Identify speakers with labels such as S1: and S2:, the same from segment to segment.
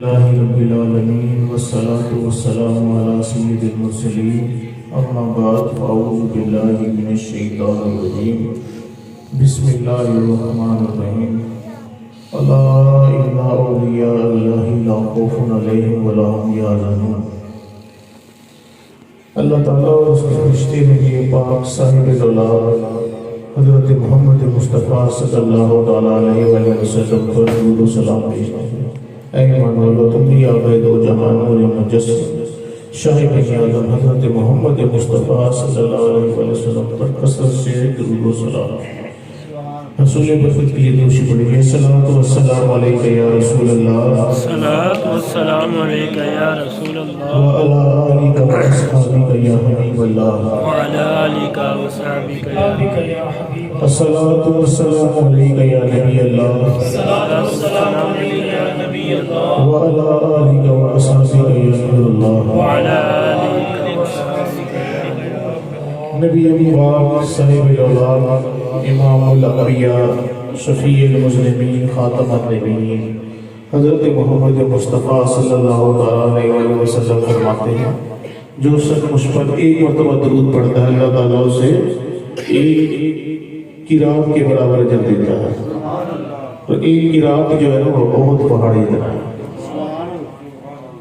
S1: रब्बिल आलमीन वस्सलातु वस्सलामु अला सय्यिदिल मुरसलीन अम्मा बाद फ़अऊज़ु बिल्लाहि मिनश शैतानिर रजीम बिस्मिल्लाहिर रहमानिर रहीम अला इन्ना औलिया अल्लाहि ला खौफुन अलैहिम वला हुम यहज़नून। अल्लाह ताला और उसके फरिश्ते में ये पाक साहिब दौलात हज़रत मोहम्मद मुस्तफ़ा सल्लल्लाहु तआला अलैहि वसल्लम पर दुरूद व सलाम भेजते हैं। ऐ ईमान वालों, तुम भी आ गए दो जहान नूर मुजस्सम शाहिद आज़म हज़रत मोहम्मद मुस्तफ़ा सल्लल्लाहु अलैहि वसल्लम पर कसरत से दुरूद व सलाम। रसूल बरकत के लिए दोषी पड़ेंगे। सलातो वस्सलाम अलैका या रसूल अल्लाह,
S2: सलातो वस्सलाम अलैका या रसूल अल्लाह,
S1: व अला आलिका व अस्हाबिका या हबीब अल्लाह,
S2: व अला आलिका व अस्हाबिका या हबीब अल्लाह।
S1: अस्सलातु वस्सलाम अलैका या नबी अल्लाह,
S2: सलातो वस्सलाम अलैका या नबी अल्लाह,
S1: व अला आलिका व अस्हाबिका या नूरुल्लाह,
S2: व अला आलिका व अस्हाबिका या नूरुल्लाह।
S1: नबी मुबारक साहिब औलाद इमामुल अंबिया शफीउल मुज़निमीन खातमुन नबीयीन हज़रत मोहम्मद मुस्तफ़ा सल्लल्लाहु अलैहि वसल्लम फरमाते हैं, जो शख्स मुझ पर एक मरतबा दरूद पढ़ता है अल्लाह ताला उसे एक किरात के बराबर अजर देता है। तो एक किरात जो है वो बहुत पहाड़ी इतना है।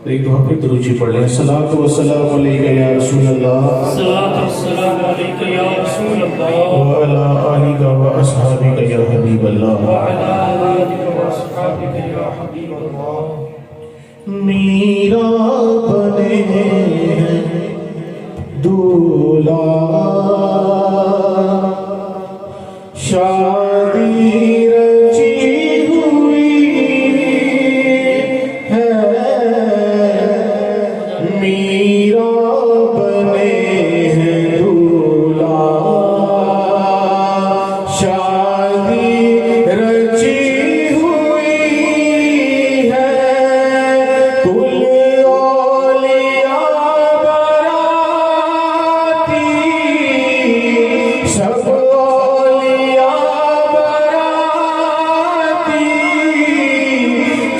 S1: तो एक दफा फिर दुरूद पढ़ लें। सलातो वस्सलाम अलैका या रसूल अल्लाह,
S2: सलातो वस्सलाम अलैका या रसूल अल्लाह,
S1: व अला आलिका व अस्हाबिका या हबीब अल्लाह,
S2: व अला आलिका व अस्हाबिका या हबीब अल्लाह।
S1: मीरा बने दूल्हा शादी रची हुई है, मीरा बने हैं दूल्हा शादी रची हुई है, कुल औलिया बराती सब औलिया बराती,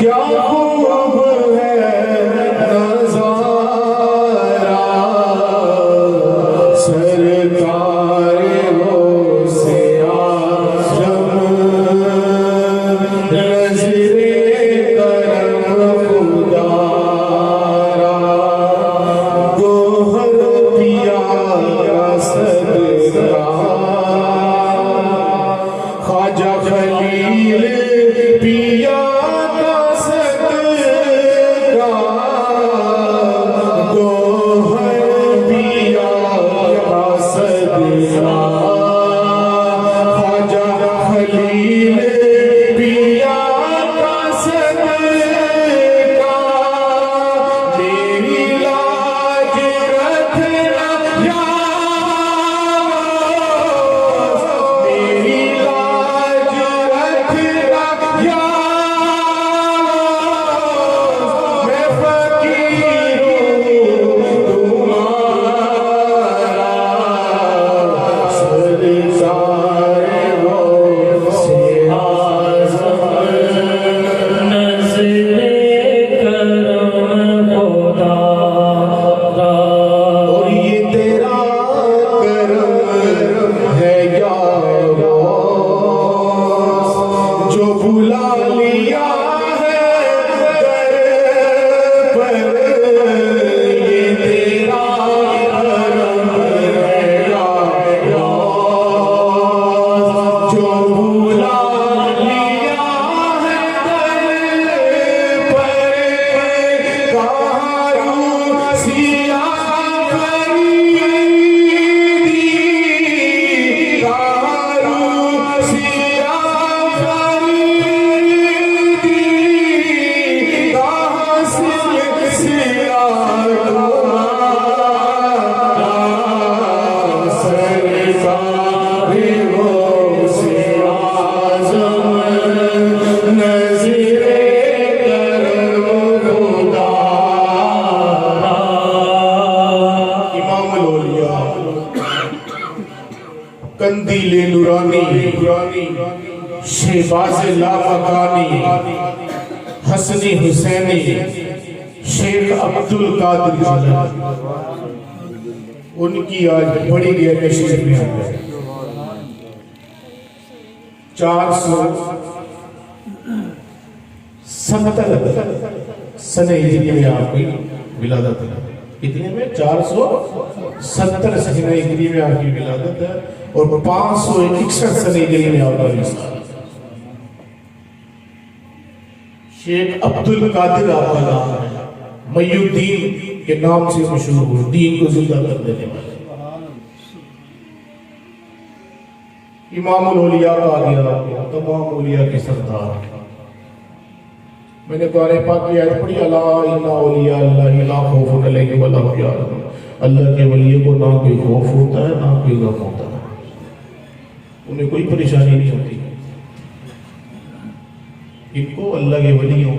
S1: क्या खूब है नज़ारा सरकार हो से आज़म, नज़रे करम खुदारा, गोहर पिया का सदका, ख्वाजा खलील पिया का सदका, गोहर पिया का सदका, ख्वाजा खलील पिया का सदका, मेरी लाज रखना या मेरी लाज रखना या मैं फकीर हूँ तुम्हारा, सरकार हो से आज़म,
S2: नज़रे करम खुदारा,
S1: और ये तेरा करम है या गौस, जो बुला लिया है दर पर, ये तेरा करम है या गौस, जो बुला लिया है दर पर, कहाँ सिया फरीदी, कहाँ सिया फरीदी, कहाँ सिलसिला तुम्हारा, सरकार हो से आज़म, नज़रे करम खुदारा। इमामुल औलिया कंदीले नूरानी शेबाज़े लामकानी हसनी हुसैनी शेख अब्दुल कादिर जिलानी, उनकी आज बड़ी गैर नशीब में आ गए। 470 सने हिजरी में आपकी विलादत है। कितने में? 470 सने हिजरी में आपकी विलादत है और 561 सने हिजरी में आपका विसाल। शेख अब्दुल कादिर आपका नाम है, मयूद्दीन के नाम से मशहूर हुए, दीन को जिंदा कर देने वाले। इमामुल औलिया कहा गया, तमाम औलिया के सरदार। मैंने कुरान पाक की आयत पढ़ी, अला इन्ना औलिया अल्लाह ला खौफुन अलैहिम वला हुम यहज़नून। अल्लाह के वलियों को ना कोई खौफ होता है ना कोई गम होता है, उन्हें कोई परेशानी नहीं होती। इनको अल्लाह के वलियों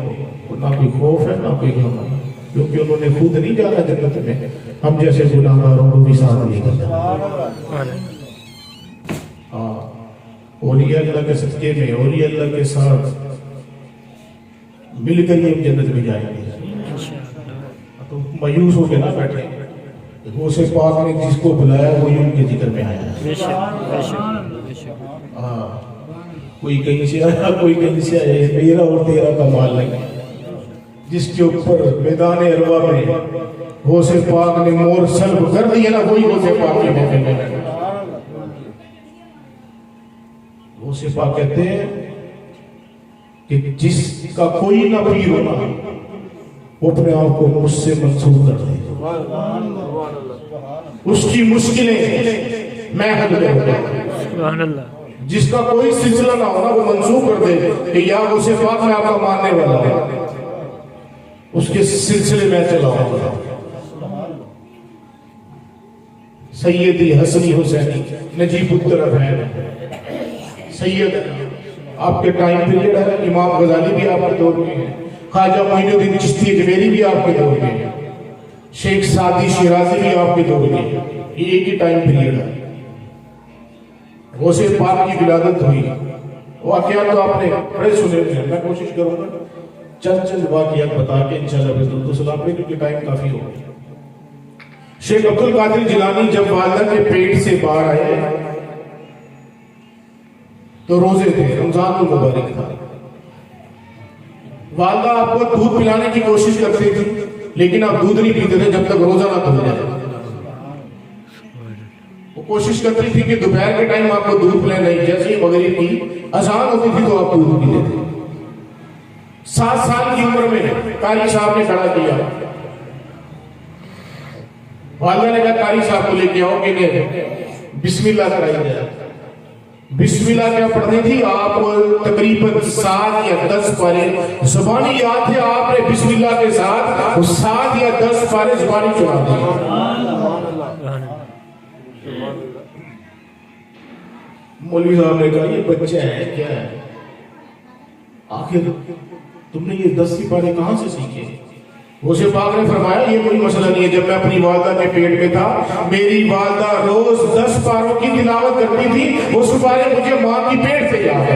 S1: को ना कोई खौफ है ना कोई गम है, क्योंकि उन्होंने खुद नहीं जाना जन्नत में, हम जैसे गुनाहगारों को भी साथ लेकर जाना। हाँ, औलिया अल्लाह के सदके में, औलिया अल्लाह के साथ मिलकर ही हम जन्नत में जाएंगे। तो मायूस होकर ना बैठे, गौसे पाक ने जिसको बुलाया वही उनके जिक्र में आया। हाँ, कोई कहीं से आया कोई कहीं से आया, मेरा और तेरा का माल नहीं। जिसके ऊपर मैदान अरवा में गौसे पाक ने मोर सल्ब कर दिया ना, वही गौसे पाक के मौके में। गौसे पाक कहते हैं कि जिसका कोई ना पीर होना, वो अपने आप को मुझसे मंसूब कर दे, उसकी मुश्किलें मैं हल करूंगा। जिसका कोई सिलसिला ना होना, वो मंसूब कर दे कि या गौसे पाक में आपका मानने वाला है, उसके सिलसिले में चलाऊंगा। सैयदी हसनी हुसैनी नजीबुद्दौर है, सैयद आपके टाइम पीरियड है। इमाम गजाली भी आपके दौर में है, ख्वाजा मोइनुद्दीन चिश्ती अजमेरी भी आपके दौर में है, शेख सादी शिराजी भी आपके दौर में है। ये एक ही टाइम पीरियड है। गौसे पाक की विलादत हुई, वाकयात तो आपने बड़े सुने हुए हैं, मैं कोशिश करूंगा चंद वाकयात बता के इंशाल्लाह फिर सलाम पे, क्योंकि टाइम काफी हो गया। शेख अब्दुल कादिर जिलानी जब वालिदा के पेट से बाहर आए तो रोजे थे, रमजान को मुबारक था। वालिदा आपको दूध पिलाने की कोशिश करती थी, लेकिन आप दूध नहीं पीते थे जब तक रोजा ना खुल जाए। वो कोशिश करती थी कि दोपहर के टाइम आपको दूध पिलाए, नहीं, जैसे ही मगरिब की अजान होती थी तो आप दूध पीते थे। 7 साल की उम्र में कारी साहब ने खड़ा किया, वालिदा ने कहा कारी साहब को लेके आओ कि बिस्मिल्लाह कराई जाए। बिस्मिल्लाह क्या पढ़नी थी आप? तकरीबन 7 या 10 पारे जुबानी याद थे, आपने बिस्मिल्लाह के साथ 7 या 10 पारे जुबानी चुरा दी। मौलवी साहब ने कहा ये बच्चे हैं क्या है, आखिर तुमने ये 10 पारे कहां से सीखे? गौसे पाक ने फरमाया ये कोई मसला नहीं है, जब मैं अपनी वालिदा के पेट में था, मेरी वालिदा रोज 10 पारों की तिलावत करती थी, वो सुपारे मुझे मां की पेट से याद है।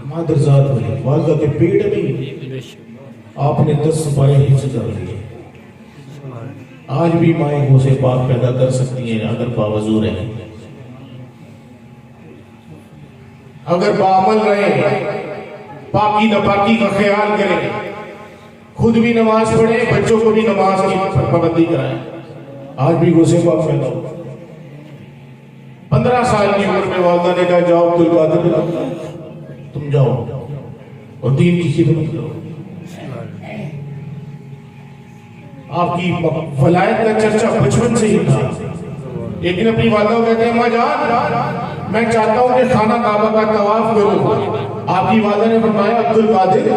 S1: मादरजात बनी, वालिदा के पेट में आपने 10 पारे हिफ्ज़ कर लिए। आज भी माएँ गौसे पाक पैदा कर सकती हैं अगर बावजूद रहें, अगर बामल रहे, पाकी नपाकी का ख्याल करें, खुद भी नमाज पढ़े, बच्चों को भी नमाज की पाबंदी कराएं। आज भी गौसे पाक पैदा हो। 15 साल की उम्र में वालिदा ने कहा जाओ अब्दुल कादिर तुम जाओ और दीन की खिदमत करो। आपकी वलायत का चर्चा बचपन से ही था, लेकिन अपनी वालिदा को कहते हैं मां जान मैं चाहता हूं कि खाना काबा का तवाफ करूं। आपकी वालिदा ने फरमाया अब्दुल कादिर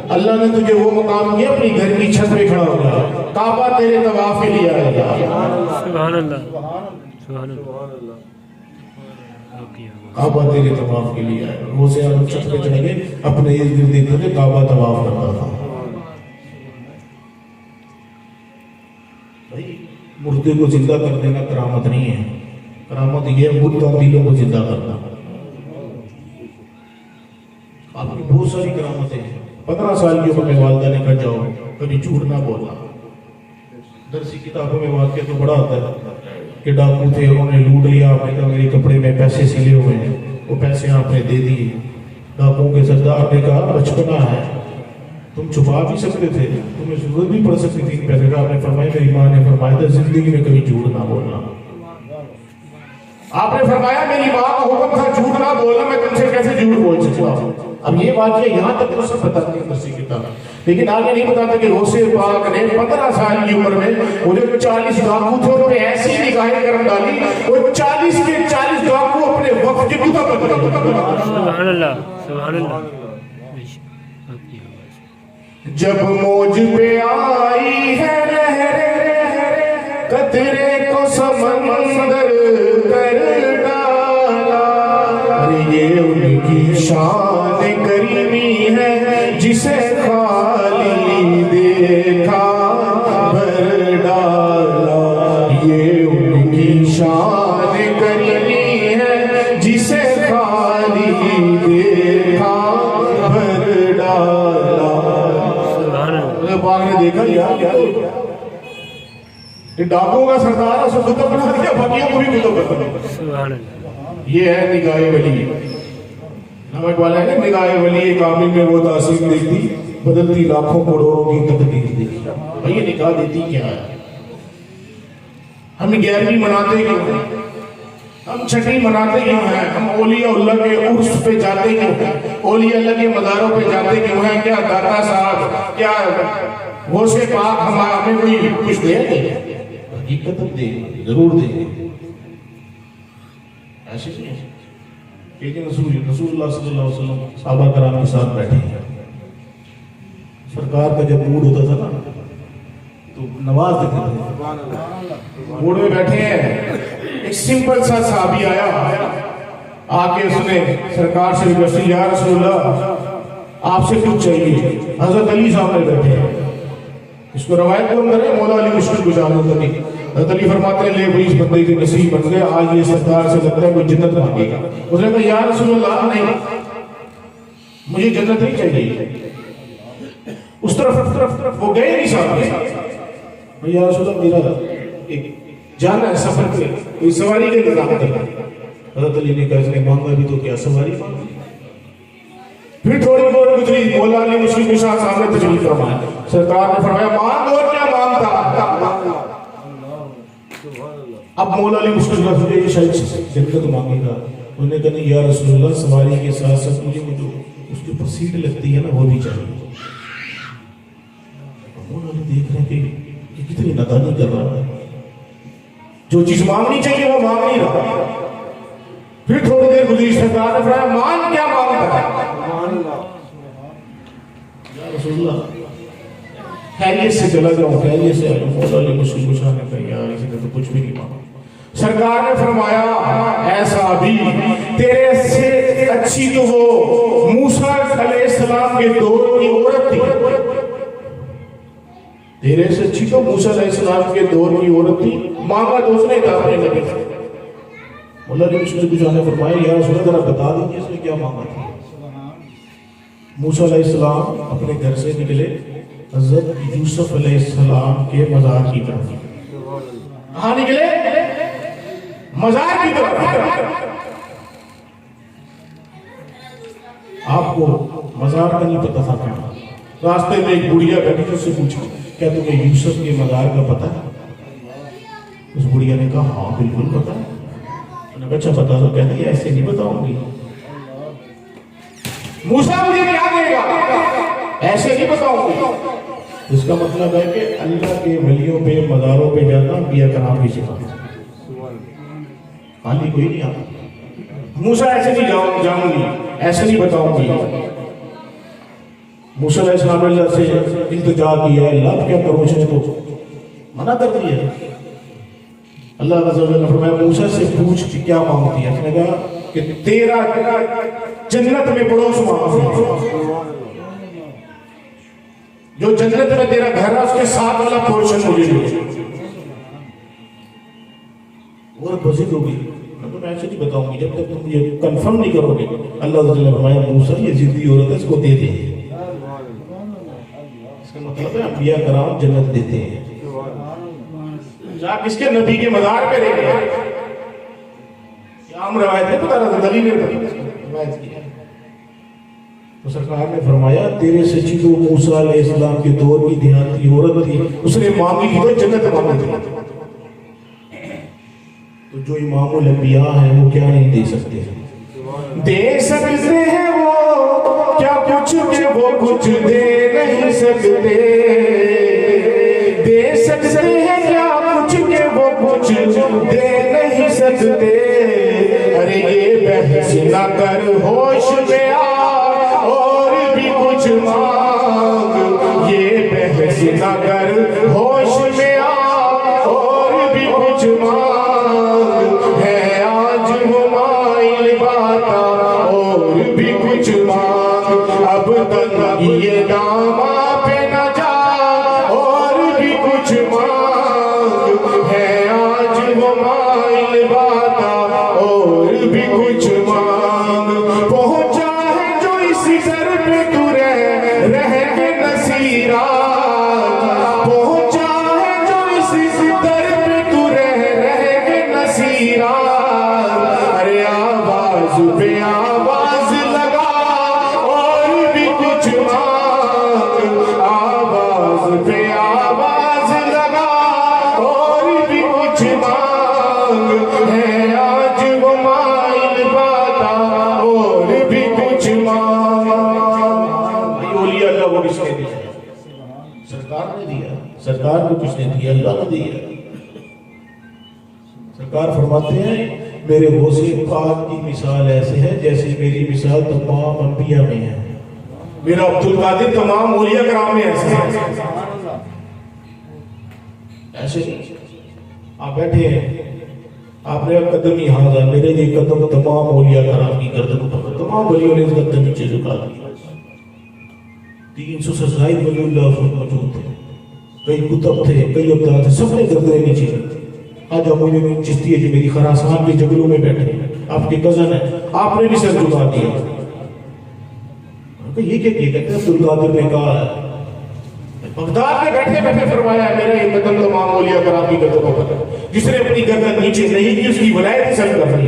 S1: अल्लाह ने तुझे वो मुकाम दिया, अपनी घर की छत पे खड़ा हो गया, काबा तेरे तवाफ के लिए आएगा। सुभान अल्लाह, सुभान अल्लाह, काबा तेरे तवाफ के लिए आएगा। वो से आप छत पे चढ़ गए, अपने इर्द गिर्द देखते थे, काबा तवाफ करता था। भाई मुर्दे को जिंदा कर देना करामत नहीं है, करामत ये मुर्दा दिलों को जिंदा करना। आपकी बहुत सारी करामतें हैं। 15 साल की उम्र में वालदा ने कहा जाओ कभी झूठ ना बोलना। दरसी किताबों में वाक्य तो बड़ा होता है कि डाकू थे, उन्होंने लूट लिया, आपने कहा मेरे कपड़े में पैसे सिले हुए हैं, वो पैसे आपने दे दिए। डाकुओं के सरदार ने कहा बचपना है, तुम छुपा भी सकते थे, तुम्हें जरूरत भी पड़ सकती थी पैसे का। आपने फरमाया, मेरी माँ ने फरमाया था जिंदगी में कभी झूठ ना बोलना। आपने फरमाया मेरी माँ का हुक्म था झूठ ना बोलना, मैं तुमसे कैसे झूठ बोल सकता हूँ। अब ये बात यहाँ तक तो सब बताते हैं दरसी किताब, लेकिन आगे नहीं बताते कि गौसे पाक ने 15 साल की उम्र में वो जो 40 डाकू थे उन पे ऐसी निगाहें करम डाली, वो 40 के 40 डाकू अपने वक्त की बुता बन गए।
S3: सुभान अल्लाह, सुभान अल्लाह।
S1: जब मौज पे आई है लहरें, कतरे को समंदर कर डाला। अरे ये उनकी शान करीमी है जिसे खाली देखा भर डाला। ये उनकी शान करीमी है जिसे खाली देखा भर डाला। बाग ने देखा यार क्या डाकुओं का सरदार उसको कुतुब बना दिया, बाकियों को भी कुतुब बना दिया। ये है निगाहे वली। नमक वाला है ना, निगाहे वली कामिल में वो तासीर देखती, बदलती लाखों करोड़ों की तकदीर देखी। भाई ये निगाह देती क्या है? हम 11वीं मनाते क्यों हैं? हम छठी मनाते क्यों हैं? हम औलिया अल्लाह के उर्स पे जाते क्यों हैं? औलिया अल्लाह के मज़ारों पे जाते क्यों हैं? क्या दाता साहब, क्या वो से पाक हमें कोई कुछ देंगे? हकीकत देंगे, जरूर देंगे। ऐसे नहीं है। लेकिन रसूलुल्लाह सल्लल्लाहु अलैहि वसल्लम सहाबा कराम के साथ बैठे हैं। सरकार का जब मूड होता था ना तो नवाज देते थे। मूड में बैठे हैं, एक सिंपल सा साहबी आया, आके उसने सरकार से रिक्वेस्ट की, या रसूलुल्लाह आपसे कुछ चाहिए। हजरत अली सामने बैठे हैं। इसको रवायत कौन करे? मौला अली मुश्किल गुजार होता नहीं। हजरत अली फरमाते हैं ले भाई इस बंदे की नसीब बन गए, आज ये सरकार से लगता है कोई जन्नत मांगेगा। उसने कहा या रसूलुल्लाह नहीं, मुझे जन्नत नहीं चाहिए। उस तरफ वो गए नहीं सामने। या रसूलुल्लाह मेरा एक जाना है सफर पे, कोई सवारी के निजाम करना। हजरत अली ने कहा इसने मांगा भी तो क्या सवारी मांगी। फिर थोड़ी बहुत गुजरी, मौला अली मुश्किल कुशा सामने तशरीफ फरमाया। सरकार ने फरमाया मांग और क्या मांगता। अब मौला अली मुश्किल कुशा ये शायद जन्नत मांगेगा। उन्होंने कहा नहीं या रसूलुल्लाह सवारी के साथ साथ मुझे वो जो उसके ऊपर सीट लगती है ना वो भी चाहिए। मौला अली देख रहे हैं कि कितनी नादानी कर रहा है, जो चीज मांगनी चाहिए वो मांग नहीं रहा। फिर थोड़ी देर गुजरी, सरकार ने फरमाया मान क्या मांगता है। या रसूलुल्लाह खैरियत से चला जाऊं, खैरियत से आया। मौला अली मुश्किल कुशा ने कहा यार इसने तो कुछ भी नहीं मांगा। सरकार ने फरमाया ऐसा भी तेरे से अच्छी तो वो मूसा अलैहिस्सलाम के दौर की औरत थी, तेरे से अच्छी तो मूसा अलैहिस्सलाम के दौर की औरत थी, मांगा तो उसने था अपने नबी से। मौला अली मुश्किल कुशा ने फरमाया या रसूलुल्लाह जरा बता दीजिए इसने क्या मांगा था। मूसा अलैहिस्सलाम अपने घर से निकले हजरत यूसुफ अलैहिस्सलाम के मज़ार की तरफ। कहाँ निकले? मज़ार की तरफ। आपको मज़ार का नहीं पता था क्या? रास्ते में एक बुढ़िया बैठी थी, उससे पूछा क्या तुम्हें यूसुफ के मज़ार का पता है? उस बुढ़िया ने कहा हाँ बिल्कुल पता है। उन्होंने अच्छा बता दो। कहते हैं ऐसे नहीं बताऊंगी, मूसा मुझे क्या देगा, ऐसे नहीं बताऊंगी। इसका मतलब है कि अल्लाह के वलियों पे मज़ारों पे जाना बिया कराम की सिफात है, खाली कोई नहीं आता। मूसा ऐसे नहीं जाऊंगी, ऐसे नहीं बताऊंगी। मूसा अलैहिस्सलाम ने अल्लाह से इल्तिजा किया, अल्लाह क्या करूं, उसने तो मना कर दिया। अल्लाह ने फरमाया मूसा से पूछ कि क्या मांगती है। उसने कहा कि तेरा जन्नत में पड़ोस मांग, जो जन्नत में तेरा घर है उसके साथ वाला पोर्शन मुझे दो। और बजिद होगी तो मैं कुछ नहीं बताऊंगी जब तक तुम ये कंफर्म नहीं करोगे। अल्लाह ताला ने फरमाया मूसा ये जिद्दी औरत है, इसको दे दे। इसका मतलब है अंबिया कराम जन्नत देते हैं। जाके इसके नबी के मज़ार पे रह गए, आम रवायत है, बता रहा था दलील रवायत की है। तो सरकार ने फरमाया तेरे से जो मूसा अलैहिस्सलाम के दौर की देहाती औरत थी, उसने मांगी थी तो जन्नत मांगी थी। तो जो इमामुल अंबिया हैं वो क्या नहीं दे सकते? दे सकते हैं वो क्या कुछ के वो कुछ दे नहीं सकते। दे सकते हैं क्या कुछ के वो कुछ दे नहीं सकते। अरे ये बहस ना कर होश में आ और भी कुछ मांग। ये बहस ना कर होश में आ और भी कुछ मांग। है आज वो माइल बाता और भी कुछ मांग। अब तक ये दामा पे न जा और भी कुछ मांग। है आज वो माइल बाता और भी कुछ मांग। पहुंचा है जो इसी सर पे तू रह के नसीरा। पहुंचा है जो इसी दर पे तू रह के नसीरा। अरे आवाज पे आवाज लगा और भी कुछ मांग। आवाज पे आवाज लगा और भी कुछ मांग। है आज वो माइल बाता और भी कुछ मांग। ओलिया अल्लाह को किसने दिया? सरकार ने दिया। सरकार को किसने दिया? अल्लाह ने दिया। सरकार फरमाते हैं मेरे गौसे पाक की मिसाल ऐसे है जैसे मेरी मिसाल तमाम अंबिया में है। मेरा अब्दुल कादिर तमाम औलिया कराम में ऐसे है। ऐसे नहीं आप बैठे हैं, आपने कदम यहाँ जा, मेरे ये कदम तमाम औलिया कराम की गर्दन पर, तमाम वलियों ने इस गर्दन नीचे झुका दिया। 300 से ज़ायद वलीउल्लाह मौजूद थे, कई कुतुब थे, कई अब्दाल थे, सबने गर्दन नीचे। आज मोइनुद्दीन चिश्ती है जो मेरी खरासान के जंगलों में बैठे, आपके कजन है, आपने भी सर झुका दिया। ये क्या कहते हैं? अब्दुल कादिर ने कहा है बगदाद में बैठे बैठे फरमाया मेरा ये कदम तमाम औलिया कराम की गर्दनों पर। जिसने अपनी गर्दन नीचे नहीं की उसकी वलायत ही सर कर दी।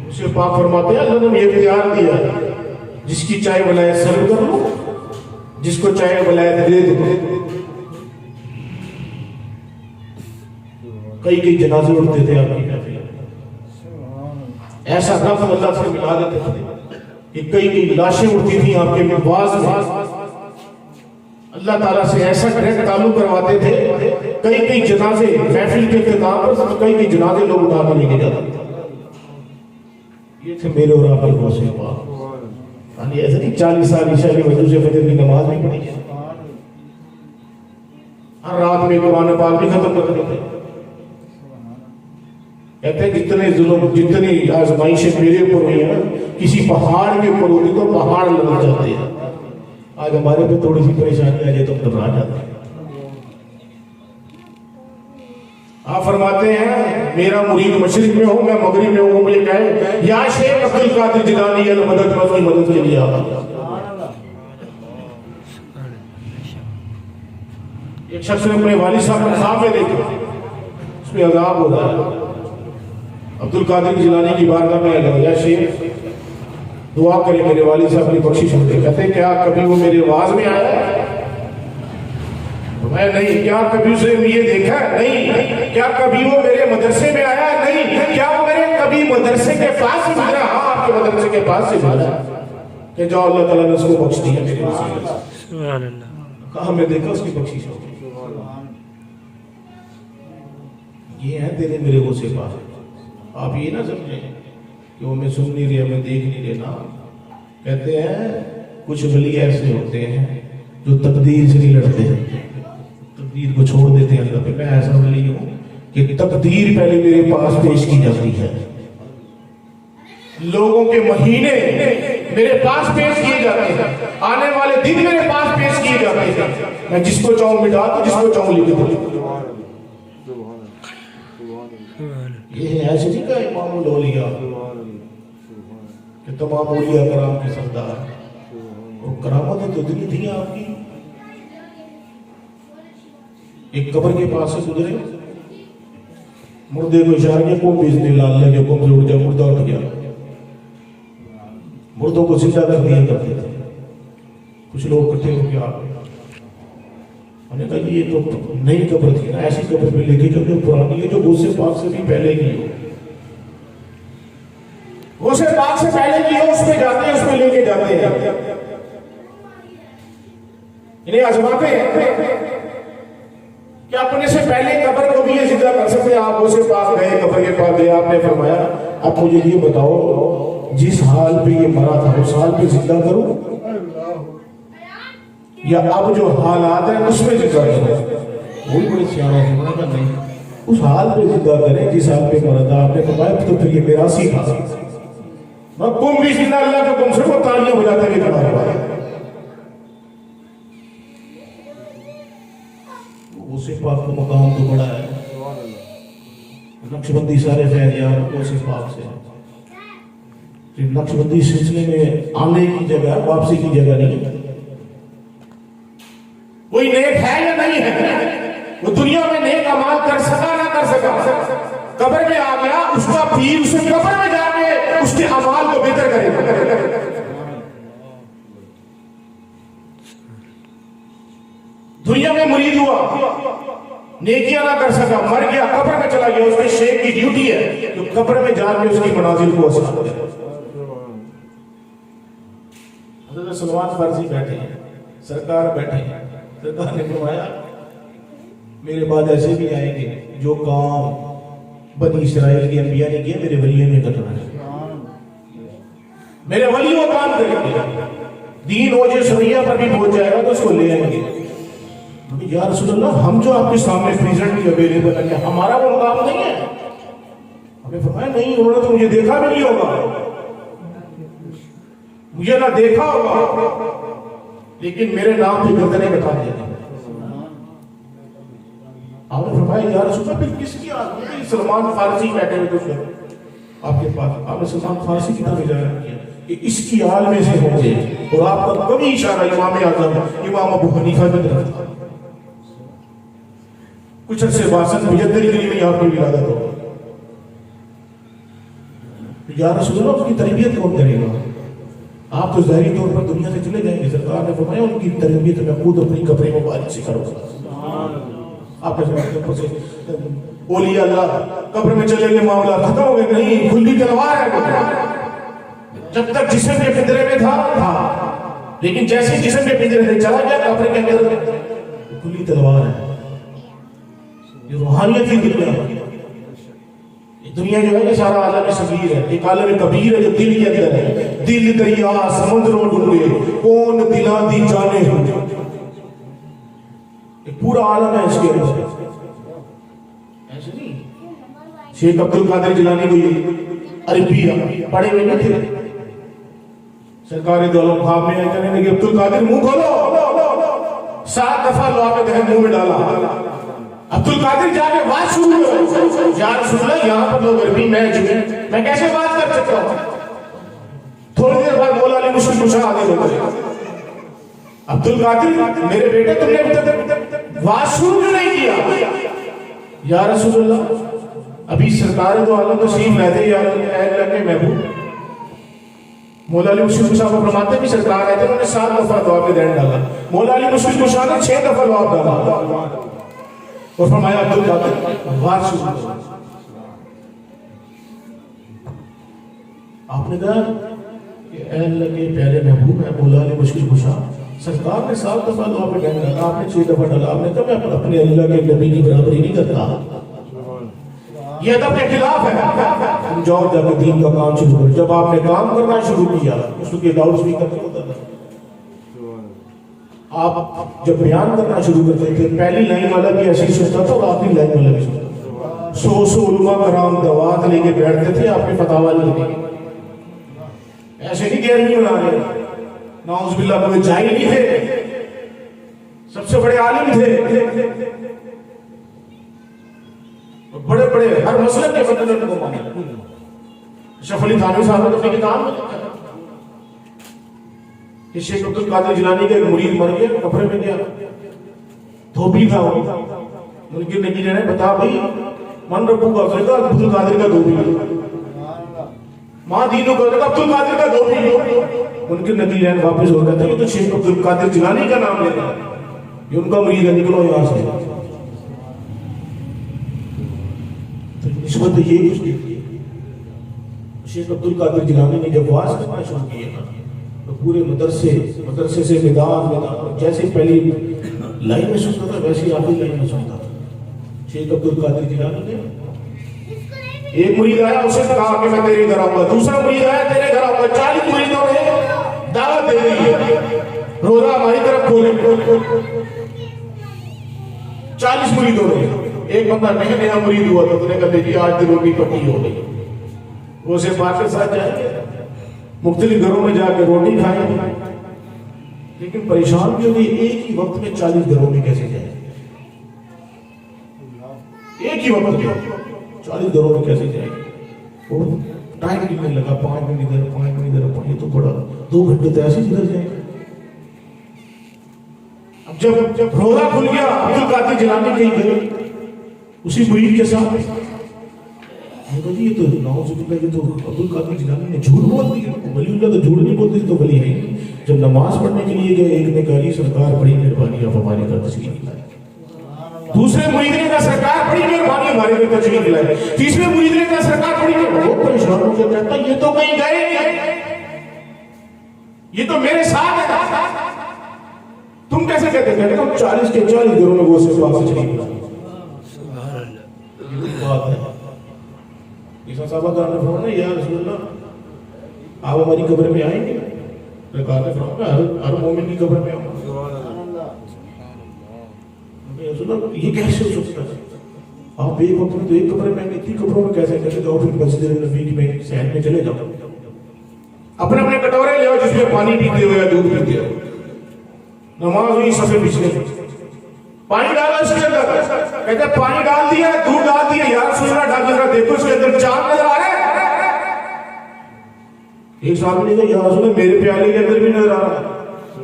S1: उसे पाक फरमाते हैं अल्लाह ने इख्तियार दिया जिसकी चाहे वलायत सर कर लो, जिसको चाहे वलायत दे दो। कई कई जनाजे उठते थे आपकी महफिल, ऐसा रफ अल्लाह से मिला देते थे कि कई कई लाशें उठती थी आपके वाज में। अल्लाह ताला से ऐसा डायरेक्ट ताल्लुक करवाते थे। कई कई जनाजे महफिल के इख्तिताम पर कई कई जनाजे लोग उठा कर लेके जाते थे। ये थे मेरे और आपके गौसे पाक। यानी ऐसा नहीं 40 साल ईशा की वजह से फजर की नमाज नहीं पढ़ी है, हर रात में कुरान पाक भी खत्म कर देते। कहते हैं जितने जुल्म जितनी आजमाइशें मेरे ऊपर हुई है ना, किसी पहाड़ के ऊपर होती तो पहाड़ लग जाते हैं। आज हमारे पे थोड़ी सी परेशानी आ जाए तो घबरा जाते हैं। आप फरमाते हैं मेरा मुरीद मशरिक में हो, मैं मगरिब में हूं, मुझे कहे या शेख अब्दुल कादिर जिलानी अल मदद की मदद के लिए आता। एक शख्स ने अपने वालिद साहब को ख्वाब में देखा, उसमें अज़ाब हो रहा है। अब्दुल कादिर जिलानी की बारगाह में गया, या शेख दुआ करें मेरे वालिद साहब की बख्शिश होती। कहते हैं क्या कभी वो मेरी आवाज में आया? तो मैं नहीं। क्या कभी उसे ये देखा? नहीं। क्या कभी वो मेरे मदरसे में आया? नहीं। क्या वो मेरे कभी मदरसे के पास से गुजरा? हाँ, आपके मदरसे के पास से गुजरा। कि जाओ अल्लाह ताला ने उसको बख्श दिया मेरे वसीले से। सुभान अल्लाह। कहाँ मैं देखा उसकी बख्शिश हो गई। ये है तेरे मेरे को से पास। आप ये ना समझे कि वो मैं सुन नहीं रहा, मैं देख नहीं रहा। कहते हैं कुछ वली ऐसे होते हैं जो तकदीर से नहीं लड़ते हैं, तकदीर को छोड़ देते हैं अल्लाह पे। मैं ऐसा वली हूं कि तकदीर पहले मेरे पास पेश की जाती है, लोगों के महीने मेरे पास पेश किए जाते हैं, आने वाले दिन मेरे पास पेश किए जाते हैं। मैं जिसको चाहूं मिटा दूं, जिसको चाहूं लिख दूं। ये है ऐसे नहीं का इमामुल औलिया कि तमाम औलिया कराम के सरदार और करामतें तो इतनी थी आपकी। एक कब्र के पास से गुजरे, मुर्दे को इशारा किया, को बिजली लाल लगे, को उठ गया, मुर्दा उठ गया। मुर्दों को जिंदा कर दिया करते थे। कुछ लोग इकट्ठे होकर आ गए, मैंने कहा ये तो नई कब्र थी ना, ऐसी कब्र में लेके जो पुरानी है, जो गौसे पाक से भी पहले की हो, गौसे पाक से पहले की हो, उसमें जाते हैं, उसमें लेके जाते हैं, इन्हें आजमाते हैं कि अपने से पहले कब्र को भी ये जिंदा कर सकते हैं। आप गौसे पाक गए, कब्र के पास गए, आपने फरमाया अब मुझे ये बताओ जिस हाल पे ये मरा था उस हाल पे जिंदा करूं या अब जो हालात है उसमें जिंदा करें? वो भी बड़ी सियाना है, मैंने कहा नहीं, उस हाल पे जिंदा करें जिस हाल पे मरा था। आपने फरमाया तो फिर ये मेरा सी था, मैं कुम भी जिंदा, अल्लाह के कुम से वो तालियां हो जाता है कि खड़ा हुआ है। उसे पाक का मकाम तो बड़ा है, नक्शबंदी सारे फैरियार उसे पाक से, नक्शबंदी सिलसिले में आने की जगह, वापसी की जगह नहीं है। कोई नेक है या नहीं है, वो दुनिया में नेक अमाल कर सका ना कर सका, कब्र में आ गया, उसका पीर उसे कब्र में जाके उसके अमाल को बेहतर करेगा। दुनिया में मुरीद हुआ, नेकियां ना कर सका, मर गया, कब्र में चला गया, उसके शेख की ड्यूटी है तो कब्र में जाके उसकी मनाजिल को आसान करे। हज़रत सलमान फारसी बैठे हैं, सरकार बैठे हैं, सरकार ने फरमाया मेरे बाद ऐसे भी आएंगे जो काम बनी इस्राइल के अंबिया ने किया मेरे वलियों ने करना है, मेरे वलियों काम करेंगे, दीन ओजे सुनिया पर भी पहुंच जाएगा तो उसको ले आएंगे। या रसूल अल्लाह, हम जो आपके सामने प्रेजेंटली अवेलेबल है, हमारा वो काम नहीं है? हमें फरमाया नहीं, उन्होंने तो मुझे देखा भी नहीं होगा, मुझे ना देखा होगा, लेकिन मेरे नाम पे गर्दनें कटा दिया। आपने फरमाया या रसूल अल्लाह, फिर किसकी आदमी? सलमान फारसी बैठे हुए थे आपके पास, आपने सलमान फारसी की तरफ इशारा किया कि इसकी हाल में से होंगे, और आपका कभी इशारा इमाम आजम इमाम अबू हनीफा की तरफ था। कुछ अर्से बासन मुजद्दिद के लिए में आपकी विलादत हो, या रसूल अल्लाह उसकी तरबियत कौन करेगा? आप तो ज़ाहिरी तौर पर दुनिया से चले जाएंगे, सरकार ने फरमाया उनकी तरबियत मैं खुद अपनी कब्र मुबारक से करूंगा। आपने बोलिए अल्लाह कब्र में चले गए, मामला खत्म हो गया? नहीं, खुली तलवार है। जब तक जिस्म के पिंजरे में था, लेकिन जैसे जिस्म के पिंजरे से चला गया कब्र के अंदर खुली तलवार है। ये रूहानियत की दुनिया है। दुनिया जो है ये सारा आलम सगीर है, एक आलम कबीर है जो दिल के अंदर है। दिल दरिया समुद्रों डूबे, कौन दिला दी जाने हो, एक पूरा आलम है इसके अंदर। ऐसे नहीं शेख अब्दुल कादिर जिलानी को अरबी पढ़े हुए नहीं थे, सरकार दो ख्वाब में कहने लगे अब्दुल कादिर मुंह खोलो, 7 दफा लो आपने मुंह में डाला। अब्दुल कादिर जाके बात शुरू हो, यार सुन लो यहाँ पर लोग अरबी मैं कैसे बात कर सकता हूँ? थोड़ी देर बाद मौला अली मुश्किल कुशा आगे हो गए। अब्दुल कादिर मेरे बेटे तुमने अभी तक बात शुरू क्यों नहीं किया? या रसूल अल्लाह, अभी सरकार तो आलम तशरीफ लाते या अल्लाह के महबूब। मौला अली मुश्किल कुशा को फरमाते भी सरकार आए थे, उन्होंने 7 दफा दुआ पे दैन डाला। मौला अली मुश्किल कुशा ने 6 दफा दुआ डाला और फरमाया अब्दुल कादिर बात शुरू। आपने कहा कि अल्लाह के प्यारे महबूब है मौला अली मुश्किल कुशा, सरकार ने 7 दफा दुआ पे दैन डाला, आपने 6 दफा डाला। आपने कहा मैं अपने अल्लाह के नबी की बराबरी नहीं करता, ये अदब के खिलाफ है। तुम जाओ जाकर दीन का काम शुरू करो। जब आपने काम करना शुरू किया, उसके लाउड स्पीकर पे होता था, आप जब बयान करना शुरू करते थे, पहली लाइन वाला भी ऐसे ही सोचता था और आखिरी लाइन वाला भी सोचता था। 100 उलमा कराम दवात लेके बैठते थे, आपके फतावा लेके, ऐसे नहीं गैरवी बना रहे। नाउज़ुबिल्लाह कोई जाहिल नहीं थे, सबसे बड़े आलिम थे। बड़े बड़े हर मसले के बंदे को माने। अशरफ अली थानवी साहब ने अपनी किताब में लिखा कि शेख अब्दुल कादिर जिलानी का एक मुरीद मर गया, कब्र में गया, धोबी था वो। मुनकिर नकी ने बता भाई मन रब्बू का अब्दुल कादिर का धोबी, मां दीनों का अब्दुल कादिर का धोबी। मुनकिर नकी ने वापस हो गया था, ये तो शेख अब्दुल कादिर जिलानी का नाम लेता है, ये उनका मुरीद है, निकलो यहां से। तो निस्बत ये कुछ देखिए, शेख अब्दुल कादिर जिलानी ने जब वाज करना शुरू किया तो पूरे मदरसे से मैदान जैसे पहली लाइन में सुनता था वैसे आखिरी लाइन में सुनता था। शेख अब्दुल कादिर जिलानी ने एक मुरीद आया, उसे कहा कि मैं तेरे घर आऊंगा, दूसरा मुरीद आया तेरे घर आऊंगा, 40 मुरीदों ने दावत दे दी, रोजा हमारी तरफ खोले। 40 मुरीदों ने, एक बंदा नया मुरीद हुआ था, उसने कहा जी आज दिलों की पट्टी हो गई, वो से बात के साथ जाएंगे, मुख्तलिफ घरों में जाकर रोटी खाएंगे, लेकिन परेशान क्यों नहीं, एक ही वक्त में 40 घरों में कैसे जाए, एक ही वक्त में 40 घरों में कैसे जाएंगे। वो टाइम गिनने लगा, 5 मिनट इधर, 5 मिनट इधर, ये तो बड़ा 2 घंटे तो ऐसे इधर जाएंगे। अब जब रोजा खुल गया, अब्दुल कादिर जिलानी कहीं गए उसी मुरीद के साथ, ये तो नाउज़ुबिल्लाह, ये तो अब्दुल कादिर जिलानी ने झूठ बोल दिया, वलीउल्लाह तो झूठ नहीं बोलते तो वली है। जब नमाज पढ़ने के लिए गए, एक ने कहा जी सरकार बड़ी मेहरबानी आप हमारे घर तशरीफ लाए, दूसरे मुरीद ने कहा सरकार बड़ी मेहरबानी हमारे घर तशरीफ लाए, तीसरे मुरीद ने कहा सरकार बड़ी मेहरबानी, वो परेशान हो गया, कहता ये तो कहीं गए, ये तो मेरे साथ है, तुम कैसे कहते हैं? हम 40 के 40 घरों में वो से पास तशरीफ लाए, बात है। ईसा साहब का ने फरमाया या रसूल अल्लाह आप हमारी कब्र में आएंगे? सरकार ने फरमाया हर मोमिन की कब्र में आऊंगा। रसूल अल्लाह ये कैसे हो सकता है? आप एक वक्त में तो एक कब्र में आएंगे, इतनी कब्रों में कैसे चले जाओ? फिर मस्जिद नबी में सहन में चले जाओ, अपने अपने कटोरे ले आओ जिसमें पानी पीते हो या दूध पीते हो, नमाज हुई सफे पिछले पानी डाला इसके अंदर, कहते पानी डाल दिया, दूध डाल दिया, यार सुनना डाल दिया, देखो इसके अंदर चांद नजर आ रहा है। एक साहब ने कहा यार सुनो मेरे प्याले के अंदर भी नजर आ रहा है,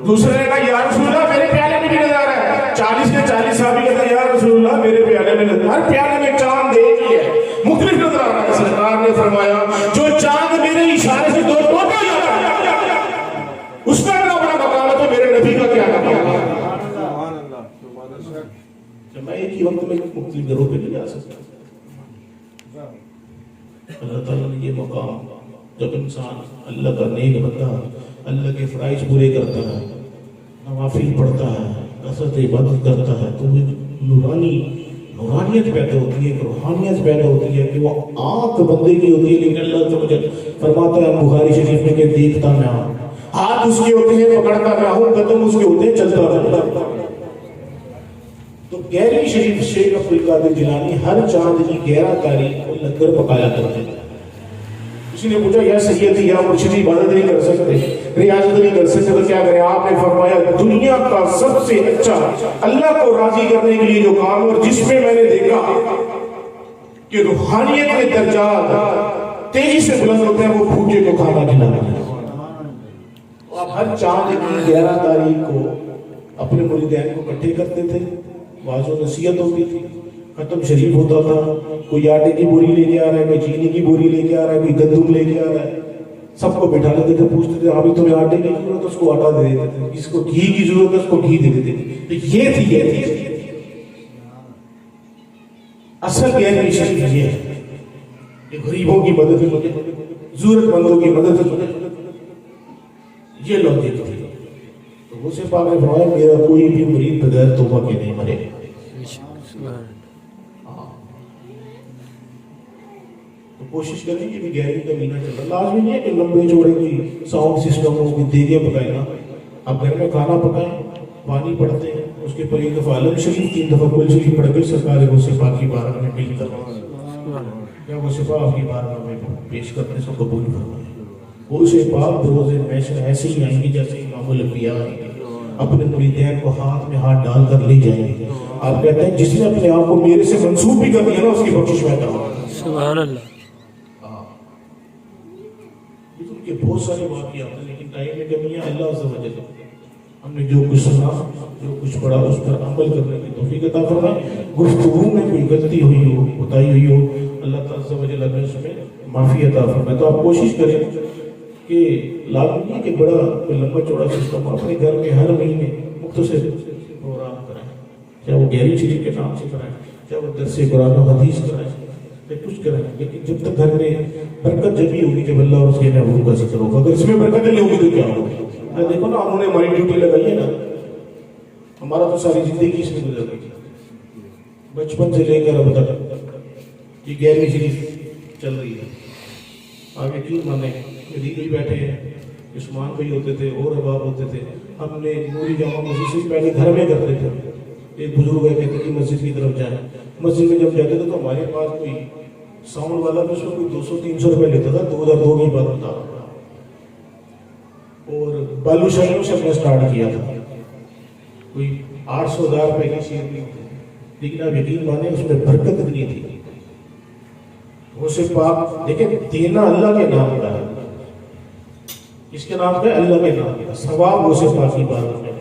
S1: दूसरे ने कहा यार सुनना मेरे प्याले में भी नजर आ रहा है, 40 के 40 साहब कहते यार सुनना मेरे प्याले में नजर, हर प्याले में चांद एक ही है, मुख्तलिफ नजर आ रहा है। सरकार ने फरमाया जो चांद मेरे इशारे से दो टोटा उसका इतना बड़ा मकाम है, तो मेरे नबी का क्या मकाम है? मैं एक ही वक्त में मुख्तलिफ घरों पे नहीं जा सकता। अल्लाह ताला ने ये मकाम, जब इंसान अल्लाह का नेक बंदा अल्लाह के फराइज पूरे करता है, नवाफिल पढ़ता है, कसरत इबादत करता है, तो एक नूरानियत पैदा होती है, एक रूहानियत पैदा होती है कि वो आंख बंदे की होती है, लेकिन अल्लाह तो फरमाता है बुखारी शरीफ में कि देखता मैं हूं, हाथ उसके होते हैं पकड़ता मैं हूं, कदम उसके होते हैं चलता रहता। तो गहरी शरीफ शेख अब्दुल कादिर जिलानी हर चांद की 11 तारीख को लंगर पकाया करते थे। किसी ने पूछा या सैयदी या मुर्शिद इबादत नहीं कर सकते, रियाजत नहीं कर सकते, तो क्या करें? आपने फरमाया दुनिया का सबसे अच्छा अल्लाह को राजी करने के लिए जो काम, और जिसमें मैंने देखा कि रूहानियत के दर्जात तेजी से बुलंद होते हैं, वो भूखे को खाना खिलाना है। आप हर चांद की 11 तारीख को अपने मुरीदैन को इकट्ठे करते थे, वाज़ो नसीहत होती थी, खत्म शरीफ होता था, कोई आटे की बोरी लेके आ रहा है, कोई चीनी की बोरी लेके आ रहा है, कोई गंदम लेके आ रहा है, सबको बिठा लेते थे, पूछते थे अभी तुम्हें आटे की जरूरत है उसको आटा दे देते थे, इसको घी की जरूरत है उसको घी दे देते थे। तो ये थी असल गहरी शरीफ, ये है गरीबों की मदद, जरूरतमंदों की मदद, ये लॉजिक थी। तो उसे पाक ने फरमाया मेरा कोई भी मुरीद बगैर तौबा के नहीं मरे। तो कोशिश करें कि गहरी का महीना चल रहा, लाजमी नहीं है कि लंबे चौड़े की साउंड सिस्टम हो, की देगे पकाएगा। आप घर में खाना पकाएं, पानी पढ़ते हैं, उसके पर एक दफा अलग शरीफ, 3 दफा कुल शरीफ पढ़ के सरकार को सिफा की बारगाह में पेश करवाएं, क्या वो सिफा आपकी बारगाह में पेश करने से कबूल फरमाए। वो से पाक रोज़े महशर ऐसे ही आएंगे जैसे इमामुल अंबिया आएंगे, अपने मुरीदैन को हाथ में हाथ डालकर ले जाएंगे। आप कहते हैं जिसने अपने आप को मेरे से मंसूब भी कर दिया ना उसकी बख्शिश मैं करूँगा।
S3: सुभान अल्लाह।
S1: ये तो उनके बहुत सारी बात किया आपने, लेकिन टाइम में कमी है। अल्लाह से वजह हमने जो कुछ सुना, जो कुछ पढ़ा, उस पर अमल करने की तौफीक अता फरमाए। गुफ्तगू में कोई गलती हुई हो, बताई हुई हो, अल्लाह ताला से वजह लगे उसमें माफ़ी अता फरमाए। तो आप कोशिश करें कि लाभ नहीं कि बड़ा कोई लंबा चौड़ा सिस्टम, अपने घर में हर महीने मुख्तसर प्रोग्राम कराएं, चाहे वो गहरी शरीफ के नाम से कराएं, चाहे वो दरसे कुरान और हदीस कराएं, कुछ कराएं, लेकिन जब तक घर में बरकत जब भी होगी, जब अल्लाह और उसके महबूब का जिक्र होगा, अगर इसमें बरकत नहीं होगी तो क्या होगी? देखो ना, उन्होंने हमारी ड्यूटी लगाई है ना, हमारा तो सारी जिंदगी इसमें गुजर गई, बचपन से लेकर अब तक ये गहरी शरीफ चल रही है। आगे क्यों माने यदि भी बैठे हैं, उस्मान भाई होते थे और अहबाब होते थे, हमने नूरी जामा मस्जिद से पहले घर में करते थे। एक बुजुर्ग है कहते कि मस्जिद की तरफ जाए, मस्जिद में जब जाते थे तो हमारे पास कोई साउंड वाला भी उसमें कोई 200-300 रुपए लेता था। 2002 की बात बता रहा और बालूशाही से हमने स्टार्ट किया था, कोई 800,000 रुपए की शेयर नहीं थी, लेकिन आप यकीन माने उसमें बरकत इतनी थी। वो से पाक देखिए, देना अल्लाह के नाम का है, इसके नाम का अल्लाह के नाम का सवाब वो से पाक की बात है।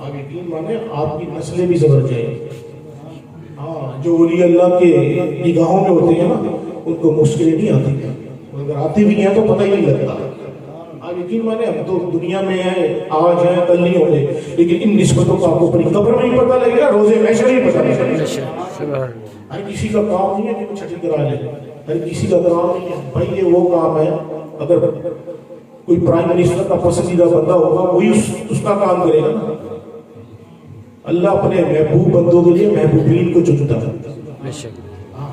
S1: आप यकीन माने आपकी नस्लें भी जबर जाएंगी। हाँ, जो वली अल्लाह के निगाहों में होते हैं ना, उनको मुश्किलें नहीं आती, अगर आती भी हैं तो पता ही नहीं लगता। आप यकीन माने हम तो दुनिया में हैं, आज हैं कल नहीं होंगे, लेकिन इन निस्बतों को आपको अपनी कब्र में ही पता लगेगा, रोजे महशर ही पता लगेगा। हर किसी का काम नहीं है कि वो छठी करा ले, हर किसी का काम नहीं है भाई, ये वो काम है। अगर कोई प्राइम मिनिस्टर का पसंदीदा बंदा होगा, वही उसका काम करेगा ना। अल्लाह अपने महबूब बंदों के लिए महबूबीन को चुनता है।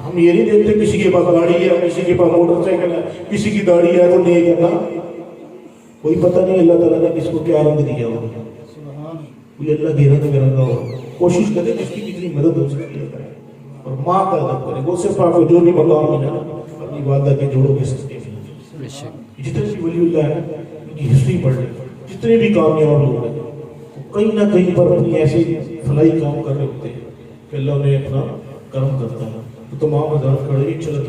S1: हम ये नहीं देखते किसी के पास गाड़ी है, किसी के पास मोटरसाइकिल है, किसी की दाढ़ी है तो नहीं करना, कोई पता नहीं अल्लाह ताला ने किसको क्या रंग दिया हो, कोई अल्लाह के रंग में रंगा हो। कोशिश करें जिसकी कितनी मदद हो सकती है और माँ का अदब करें। वो सिर्फ आपको जो भी मकाम मिला अपनी वालदा के जोड़ों के सकते हैं। जितने भी वलीउल्लाह है उनकी हिस्ट्री पढ़ लें, जितने भी कामयाब लोग हैं कहीं ना कहीं पर अपनी ऐसे फलाई काम कर रहे होते हैं कि अल्लाह उन्हें अपना कर्म करता है। तो तमाम अदान खड़े, इंशाअल्लाह